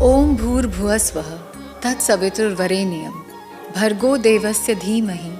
ओम भूर्भुवस्वः तत्सवितुर्वरेण्यं भर्गो देवस्य धीमहि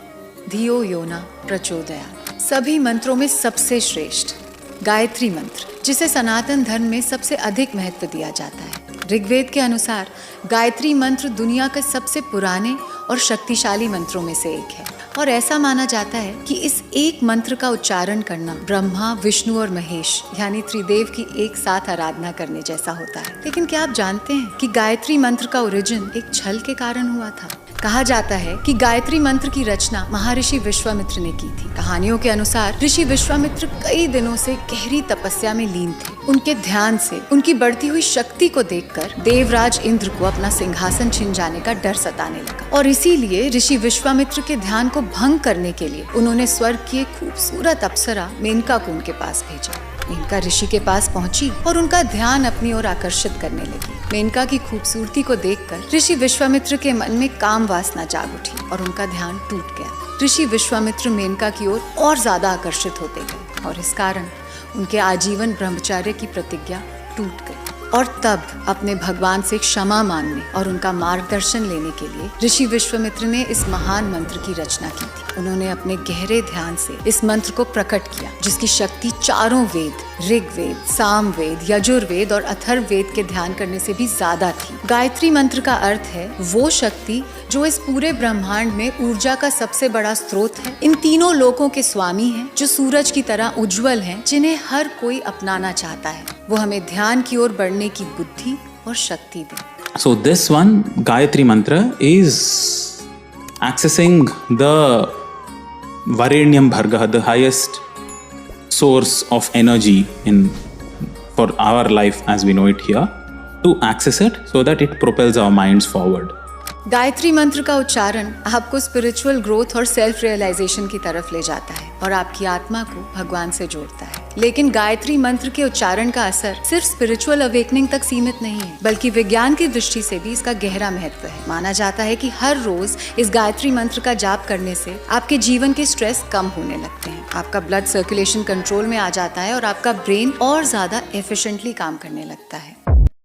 धियो यो न प्रचोदयात्। सभी मंत्रों में सबसे श्रेष्ठ गायत्री मंत्र, जिसे सनातन धर्म में सबसे अधिक महत्व दिया जाता है। ऋग्वेद के अनुसार गायत्री मंत्र दुनिया के सबसे पुराने और शक्तिशाली मंत्रों में से एक है और ऐसा माना जाता है कि इस एक मंत्र का उच्चारण करना ब्रह्मा, विष्णु और महेश यानी त्रिदेव की एक साथ आराधना करने जैसा होता है। लेकिन क्या आप जानते हैं कि गायत्री मंत्र का ओरिजिन एक छल के कारण हुआ था? कहा जाता है कि गायत्री मंत्र की रचना महर्षि विश्वामित्र ने की थी। कहानियों के अनुसार ऋषि विश्वामित्र कई दिनों से गहरी तपस्या में लीन थे। उनके ध्यान से उनकी बढ़ती हुई शक्ति को देखकर देवराज इंद्र को अपना सिंहासन छिन जाने का डर सताने लगा और इसीलिए ऋषि विश्वामित्र के ध्यान को भंग करने के लिए उन्होंने स्वर्ग की एक खूबसूरत अप्सरा मेनका को उनके पास भेजा। मेनका ऋषि के पास पहुंची और उनका ध्यान अपनी ओर आकर्षित करने लगी। मेनका की खूबसूरती को देखकर ऋषि विश्वामित्र के मन में काम वासना जाग उठी और उनका ध्यान टूट गया। ऋषि विश्वामित्र मेनका की ओर और ज्यादा आकर्षित होते गए और इस कारण उनके आजीवन ब्रह्मचर्य की प्रतिज्ञा टूट गई। और तब अपने भगवान से क्षमा मांगने और उनका मार्गदर्शन लेने के लिए ऋषि विश्वामित्र ने इस महान मंत्र की रचना की थी। उन्होंने अपने गहरे ध्यान से इस मंत्र को प्रकट किया, जिसकी शक्ति चारों वेद, ऋग्वेद, सामवेद, यजुर्वेद और अथर्ववेद के ध्यान करने से भी ज्यादा थी। गायत्री मंत्र का अर्थ है वो शक्ति जो इस पूरे ब्रह्मांड में ऊर्जा का सबसे बड़ा स्रोत है, इन तीनों लोकों के स्वामी हैं, जो सूरज की तरह उज्जवल हैं, जिन्हें हर कोई अपनाना चाहता है। वो हमें ध्यान की ओर बढ़ने की बुद्धि और शक्ति दे। So this one Gayatri mantra is accessing the Varenyam Bhargah, the highest source of energy for our life as we know it here, to access it so that it propels our minds forward. Gayatri मंत्र का उच्चारण आपको spiritual growth और self realisation की तरफ ले जाता है और आपकी आत्मा को भगवान से जोड़ता है। लेकिन गायत्री मंत्र के उच्चारण का असर सिर्फ स्पिरिचुअल अवेकनिंग तक सीमित नहीं है, बल्कि विज्ञान की दृष्टि से भी इसका गहरा महत्व है। माना जाता है कि हर रोज इस गायत्री मंत्र का जाप करने से आपके जीवन के स्ट्रेस कम होने लगते हैं, आपका ब्लड सर्कुलेशन कंट्रोल में आ जाता है और आपका ब्रेन और ज्यादा एफिशिएंटली काम करने लगता है।